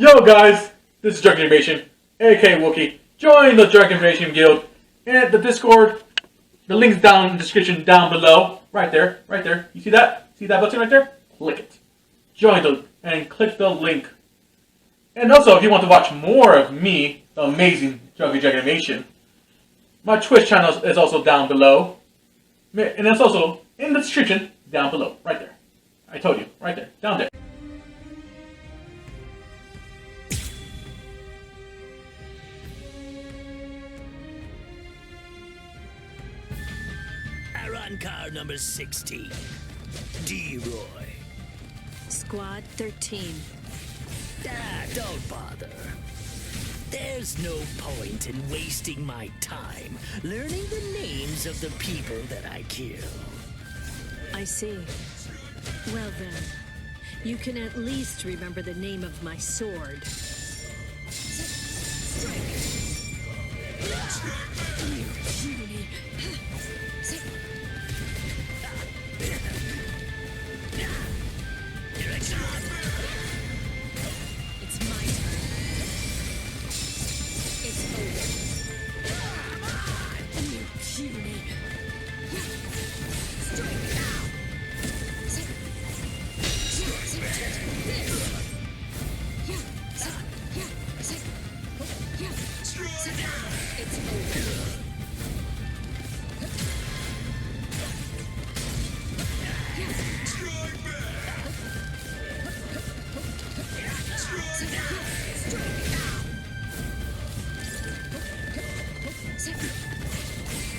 Yo guys, this is Drunken Invasion, aka Wookie. Join the Drunken Invasion Guild and the Discord. The link's down in the description down below. Right there, right there. You see that? See that button right there? Click it. Join the and click the link. And also, if you want to watch more of me, the amazing Drunken Invasion, my Twitch channel is also down below. And it's also in the description down below. Right there. I told you. Right there. Down there. Car number 16. D-Roy. Squad 13. Don't bother. There's no point in wasting my time learning the names of the people that I kill. I see. Well then, you can at least remember the name of my sword. It's my turn. It's over. You puny. Strike now. It's over.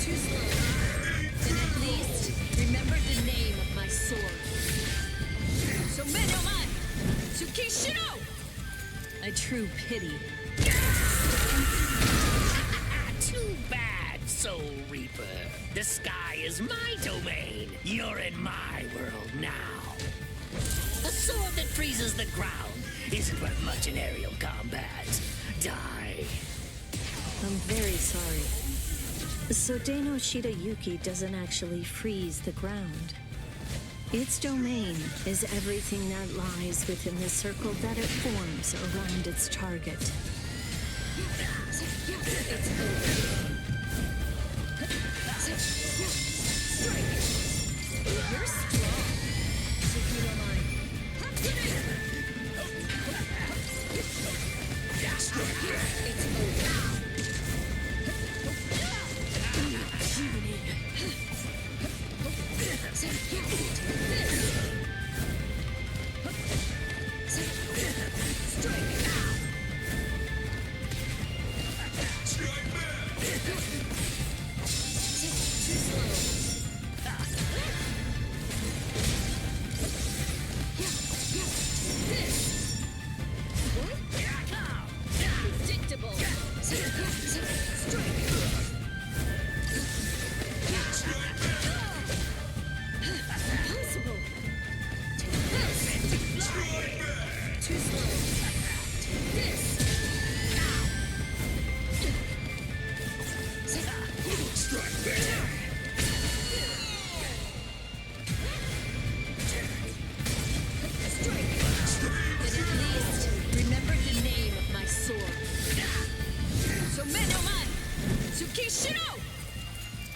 Too slow. Then at least remember the name of my sword. Somenoman! Tsukishiro! A true pity. Too bad, Soul Reaper. The sky is my domain. You're in my world now. A sword that freezes the ground isn't worth much in aerial combat. Die. I'm very sorry. So Deno Shidayuki doesn't actually freeze the ground. Its domain is everything that lies within the circle that it forms around its target. It's over. You're strong. Sukuramai. It's over.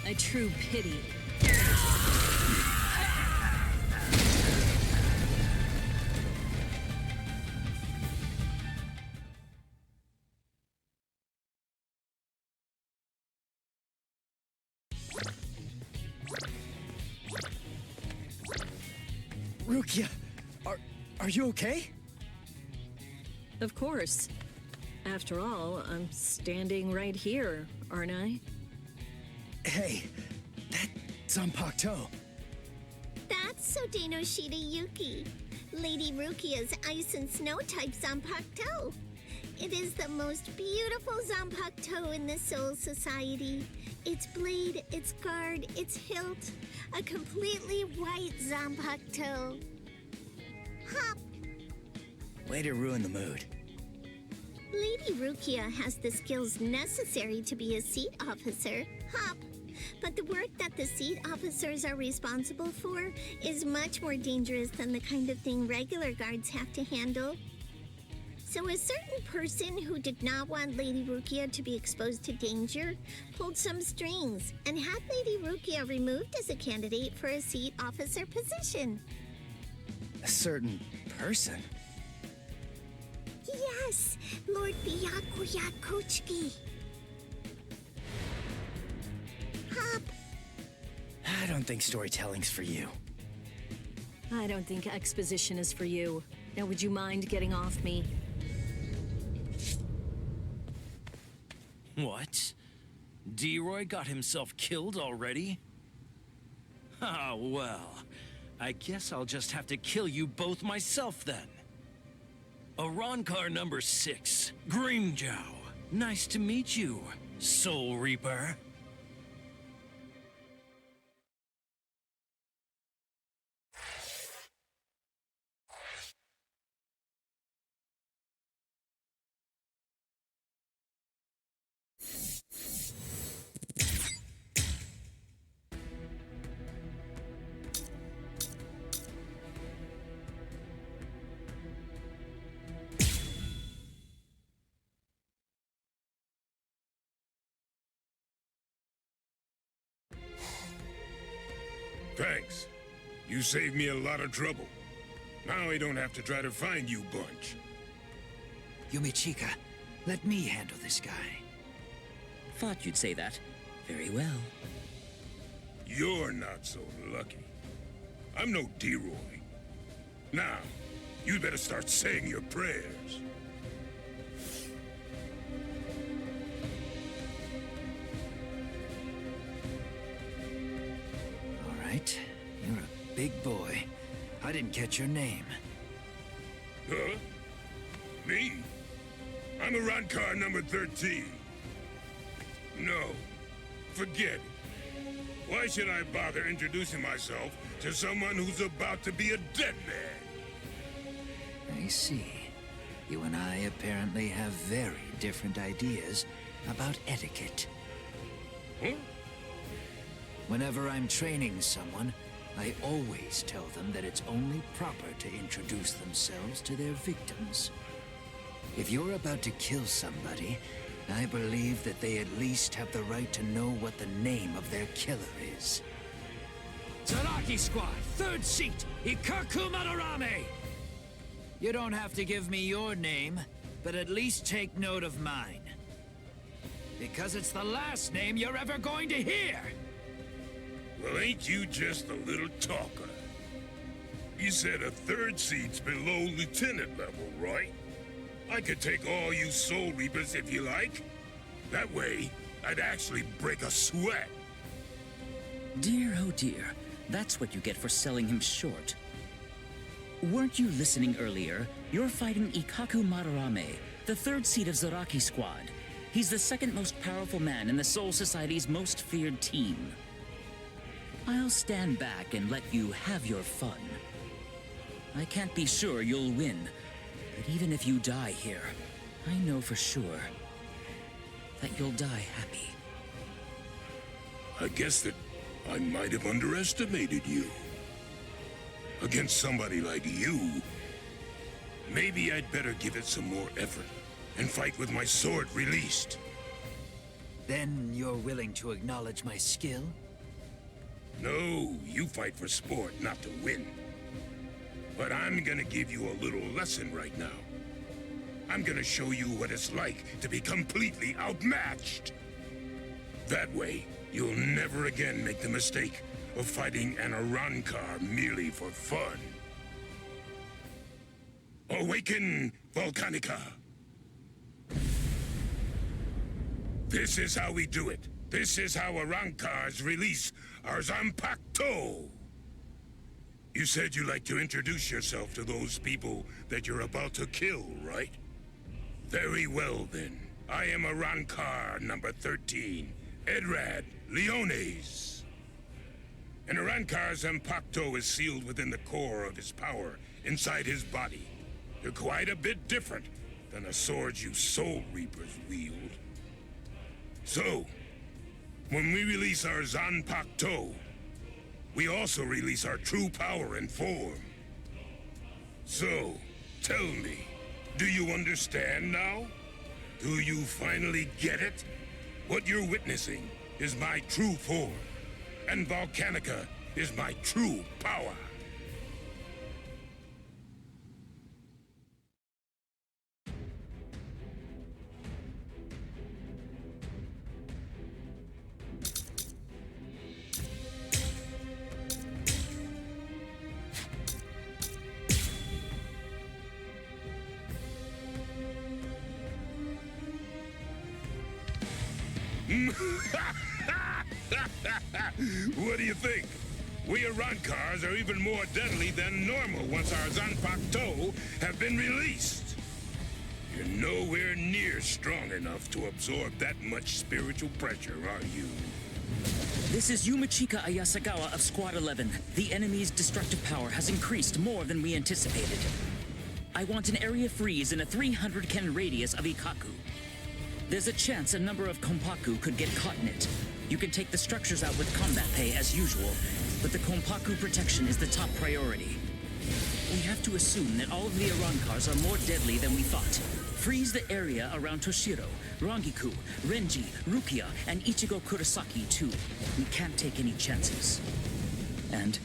A true pity. Rukia, are you okay? Of course. After all, I'm standing right here, aren't I? Hey, that Zanpakuto. That's Sodeno Shidayuki, Lady Rukia's Ice and Snow type Zanpakuto. It is the most beautiful Zanpakuto in the Soul Society. Its blade, its guard, its hilt, a completely white Zanpakuto. Hop! Way to ruin the mood. Lady Rukia has the skills necessary to be a seat officer, Hop. But the work that the seat officers are responsible for is much more dangerous than the kind of thing regular guards have to handle. So a certain person who did not want Lady Rukia to be exposed to danger pulled some strings and had Lady Rukia removed as a candidate for a seat officer position. A certain person? Yes, Lord Byakuya Kochiki. Hop. I don't think storytelling's for you. I don't think exposition is for you. Now, would you mind getting off me? What? D-Roy got himself killed already? Ah, well. I guess I'll just have to kill you both myself then. Arankar number 6, Grimjow. Nice to meet you, Soul Reaper. Thanks. You saved me a lot of trouble. Now I don't have to try to find you bunch. Yumichika, let me handle this guy. Thought you'd say that. Very well. You're not so lucky. I'm no D-Roy. Now, you better start saying your prayers. All right, you're a big boy. I didn't catch your name. Huh? Me? I'm Arankar number 13. No, forget it. Why should I bother introducing myself to someone who's about to be a dead man? I see. You and I apparently have very different ideas about etiquette. Huh? Whenever I'm training someone, I always tell them that it's only proper to introduce themselves to their victims. If you're about to kill somebody, I believe that they at least have the right to know what the name of their killer is. Zaraki Squad, 3rd seat, Ikaku Madarame! You don't have to give me your name, but at least take note of mine. Because it's the last name you're ever going to hear! Well, ain't you just a little talker? You said a 3rd seat's below lieutenant level, right? I could take all you Soul Reapers if you like. That way, I'd actually break a sweat. Dear, oh dear. That's what you get for selling him short. Weren't you listening earlier? You're fighting Ikaku Madarame, the 3rd seat of Zaraki Squad. He's the 2nd most powerful man in the Soul Society's most feared team. I'll stand back and let you have your fun. I can't be sure you'll win, but even if you die here, I know for sure that you'll die happy. I guess that I might have underestimated you. Against somebody like you, maybe I'd better give it some more effort and fight with my sword released. Then you're willing to acknowledge my skill? No, you fight for sport, not to win. But I'm gonna give you a little lesson right now. I'm gonna show you what it's like to be completely outmatched. That way, you'll never again make the mistake of fighting an Arankar merely for fun. Awaken, Volcanica! This is how we do it. This is how Arankars release our Zanpakuto! You said you like to introduce yourself to those people that you're about to kill, right? Very well, then. I am Arankar number 13, Edrad Leones. An Arankar's Zanpakuto is sealed within the core of his power, inside his body. They're quite a bit different than the swords you Soul Reapers wield. So, when we release our Zanpakuto, we also release our true power and form. So, tell me, Do you understand now? Do you finally get it? What you're witnessing is my true form, and Volcanica is my true power. What do you think? We Arankars are even more deadly than normal once our Zanpakuto have been released. You're nowhere near strong enough to absorb that much spiritual pressure, are you? This is Yumachika Ayasagawa of Squad 11. The enemy's destructive power has increased more than we anticipated. I want an area freeze in a 300 ken radius of Ikaku. There's a chance a number of Konpaku could get caught in it. You can take the structures out with combat pay as usual, but the Konpaku protection is the top priority. We have to assume that all of the Arankars are more deadly than we thought. Freeze the area around Toshiro, Rangiku, Renji, Rukia, and Ichigo Kurosaki too. We can't take any chances. And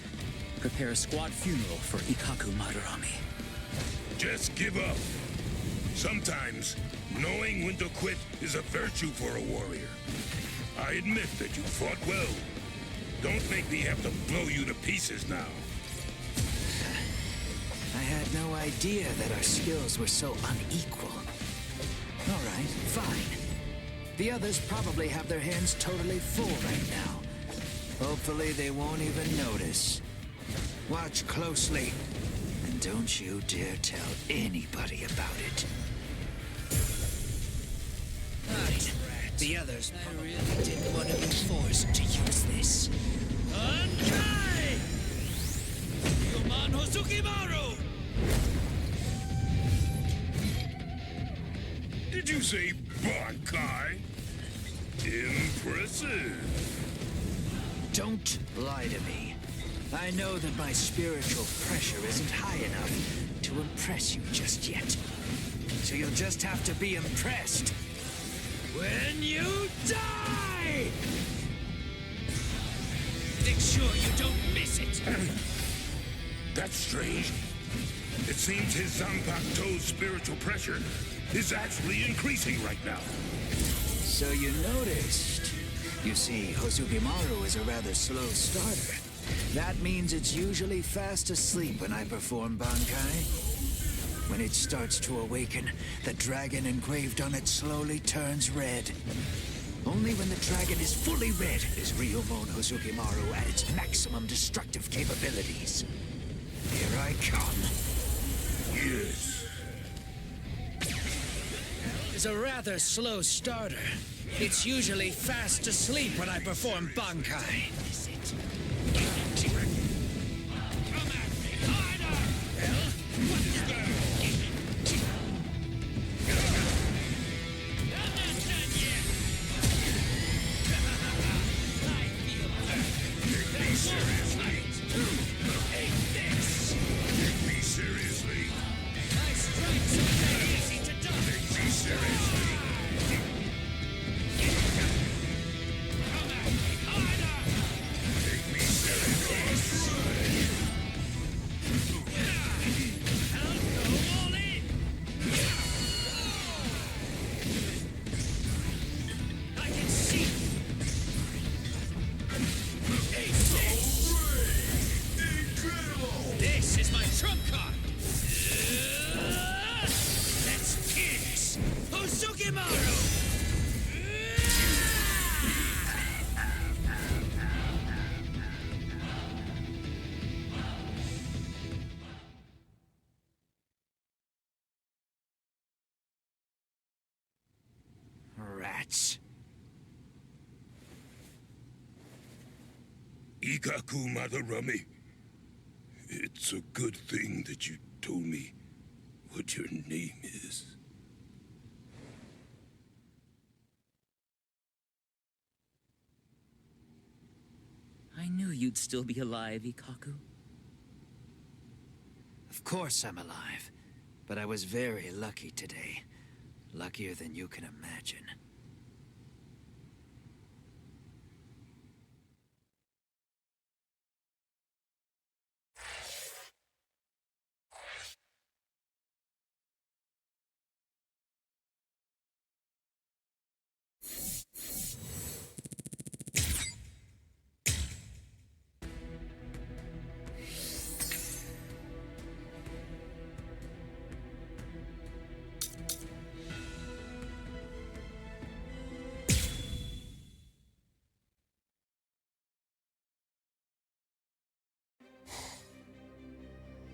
prepare a squad funeral for Ikaku Madarame. Just give up. Sometimes, knowing when to quit is a virtue for a warrior. I admit that you fought well. Don't make me have to blow you to pieces now. I had no idea that our skills were so unequal. All right, fine. The others probably have their hands totally full right now. Hopefully they won't even notice. Watch closely, and don't you dare tell anybody about it. Right. The others really didn't want to be forced to use this. Ankai! Yuman Hosukimaru! Did you say Bankai? Impressive. Don't lie to me. I know that my spiritual pressure isn't high enough to impress you just yet. So you'll just have to be impressed when you die! Make sure you don't miss it. That's strange. It seems his Zanpakuto's spiritual pressure is actually increasing right now. So you noticed. You see, Hosugimaru is a rather slow starter. That means it's usually fast asleep when I perform Bankai. When it starts to awaken, the dragon engraved on it slowly turns red. Only when the dragon is fully red is Ryumon Hosugimaru at its maximum destructive capabilities. Here I come. Yes. Is a rather slow starter. It's usually fast asleep when I perform Bankai. Rats. Ikaku Madarame. It's a good thing that you told me what your name is. I knew you'd still be alive, Ikaku. Of course I'm alive. but I was very lucky today. Luckier than you can imagine.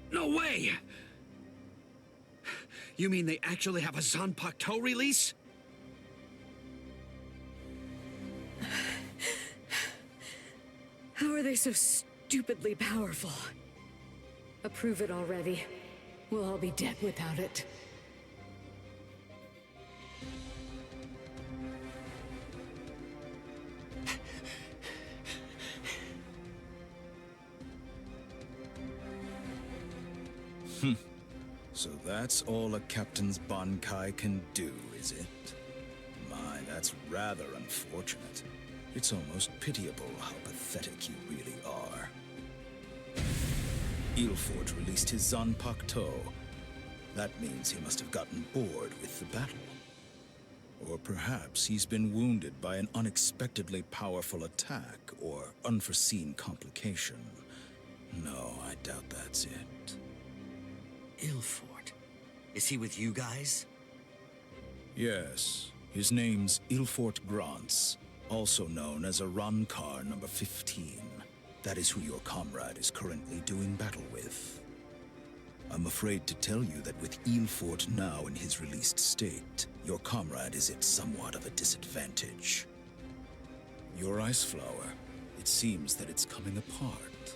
No way! You mean they actually have a Zanpakuto release? How are they so stupidly powerful? Approve it already. We'll all be dead without it. So that's all a captain's Bankai can do, is it? My, that's rather unfortunate. It's almost pitiable how pathetic you really are. Ilfort released his Zanpakuto. That means he must have gotten bored with the battle. Or perhaps he's been wounded by an unexpectedly powerful attack or unforeseen complication. No, I doubt that's it. Ilfort? Is he with you guys? Yes, his name's Ilfort Grants, also known as Arankar number 15. That is who your comrade is currently doing battle with. I'm afraid to tell you that with Ilfort now in his released state, your comrade is at somewhat of a disadvantage. Your ice flower, it seems that it's coming apart.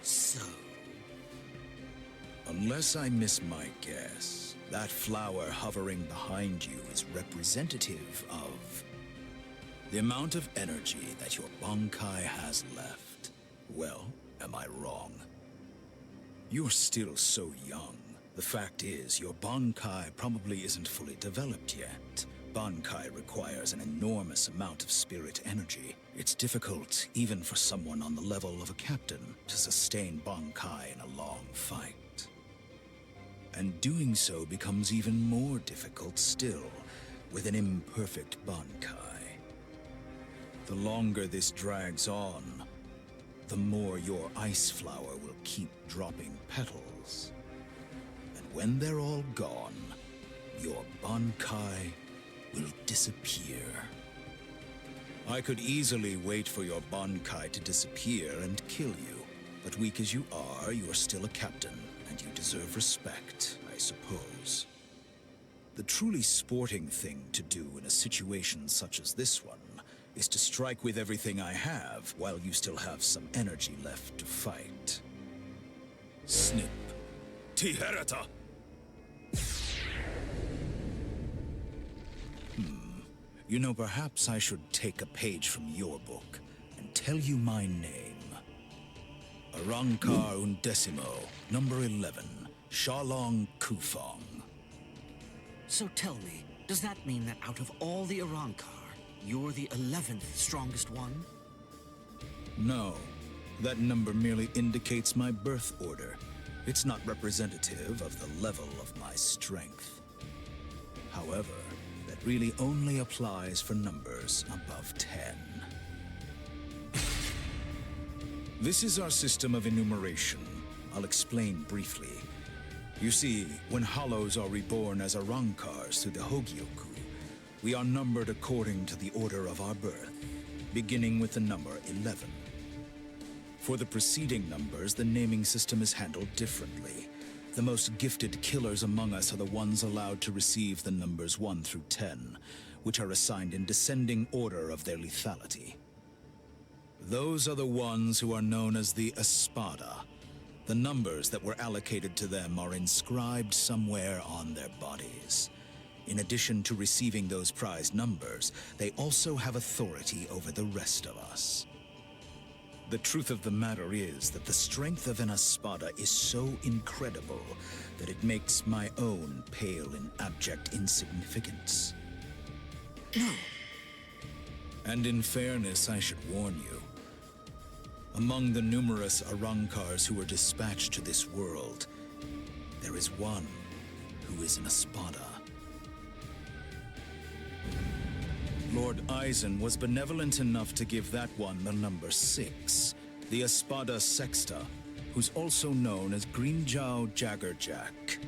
So? Unless I miss my guess, that flower hovering behind you is representative of the amount of energy that your Bankai has left. Well, am I wrong? You're still so young. The fact is, your Bankai probably isn't fully developed yet. Bankai requires an enormous amount of spirit energy. It's difficult, even for someone on the level of a captain, to sustain Bankai in a long fight. And doing so becomes even more difficult still, with an imperfect Bankai. The longer this drags on, the more your ice flower will keep dropping petals. And when they're all gone, your Bankai will disappear. I could easily wait for your Bankai to disappear and kill you, but weak as you are, you're still a captain. And you deserve respect, I suppose. The truly sporting thing to do in a situation such as this one is to strike with everything I have while you still have some energy left to fight. Snip. Tiherata! You know, perhaps I should take a page from your book and tell you my name. Arankar Undecimo, number 11, Shalong Kufong. So tell me, does that mean that out of all the Arankar, you're the 11th strongest one? No, that number merely indicates my birth order. It's not representative of the level of my strength. However, that really only applies for numbers above 10. This is our system of enumeration. I'll explain briefly. You see, when hollows are reborn as Arankars through the Hogyoku, we are numbered according to the order of our birth, beginning with the number 11. For the preceding numbers, the naming system is handled differently. The most gifted killers among us are the ones allowed to receive the numbers 1 through 10, which are assigned in descending order of their lethality. Those are the ones who are known as the Espada. The numbers that were allocated to them are inscribed somewhere on their bodies. In addition to receiving those prized numbers, they also have authority over the rest of us. The truth of the matter is that the strength of an espada is so incredible that it makes my own pale in abject insignificance. No. And in fairness, I should warn you. Among the numerous Arrancars who were dispatched to this world, there is one who is an espada. Lord Eisen was benevolent enough to give that one the number 6, the Espada Sexta, who's also known as Greenjow Jaggerjack.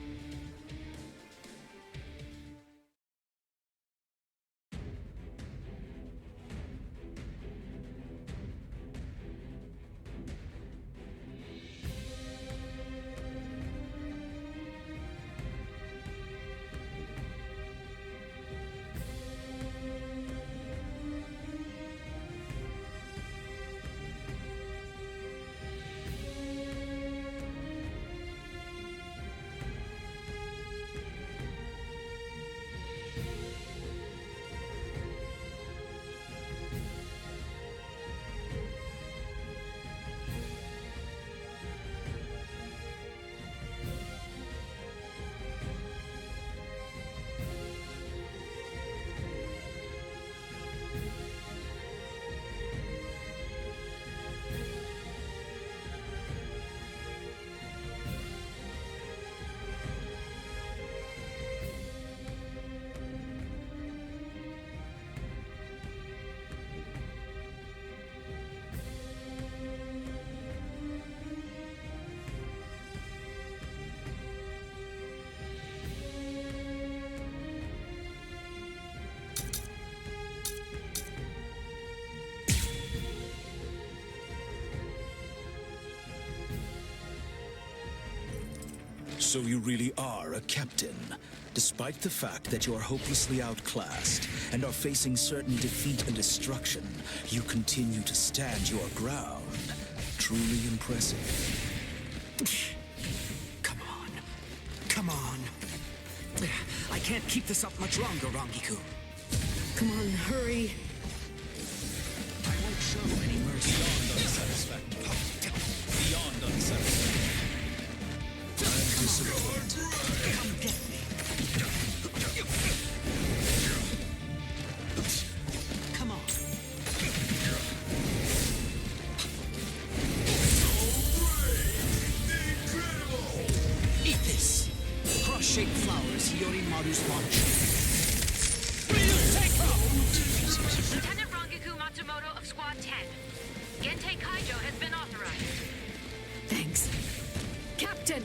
So you really are a captain, despite the fact that you are hopelessly outclassed and are facing certain defeat and destruction. You continue to stand your ground. Truly impressive. Come on. Come on. I can't keep this up much longer, Rangiku. Come on, hurry. I won't show any mercy. Beyond unsatisfactory. Beyond unsatisfactory. I'm disappointed. Come get me. Come on. Eat this. Cross-shaped flowers, Yorimaru's launch. Lieutenant Rangiku Matsumoto of Squad 10. Gentei Kaijo has been authorized. Thanks. Captain!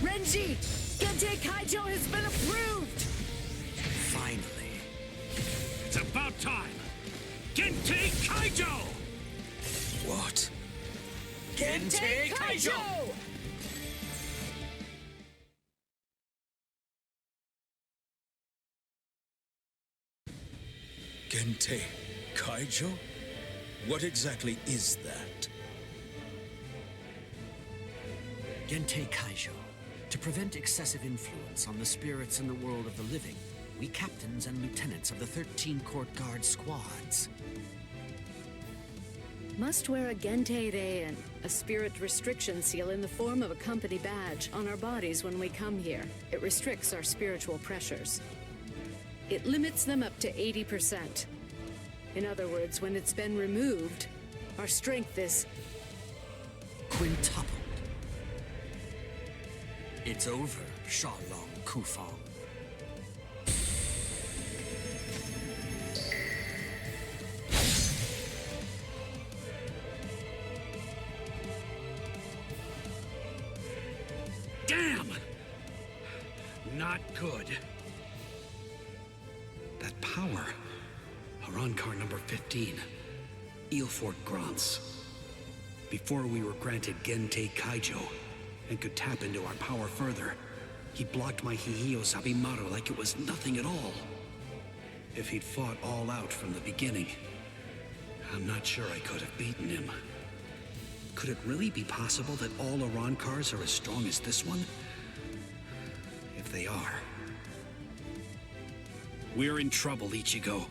Renji! Gentei Kaijo has been approved! Finally. It's about time! Gentei Kaijo! What? Gentei Kaijo! Gentei Kaijo? What exactly is that? Gentei Kaijo. To prevent excessive influence on the spirits in the world of the living, we captains and lieutenants of the 13 court guard squads. Must wear a Gentei Rei and a spirit restriction seal in the form of a company badge on our bodies when we come here. It restricts our spiritual pressures. It limits them up to 80%. In other words, when it's been removed, our strength is quintupled. It's over, Shalong Kufang. Damn! Not good. That power. Arrancar number 15. Eelfort Grants. Before we were granted Gentei Kaijo and could tap into our power further, he blocked my Hihio Sabimaru like it was nothing at all. If he'd fought all out from the beginning, I'm not sure I could have beaten him. Could it really be possible that all Arrancars are as strong as this one? If they are, we're in trouble, Ichigo.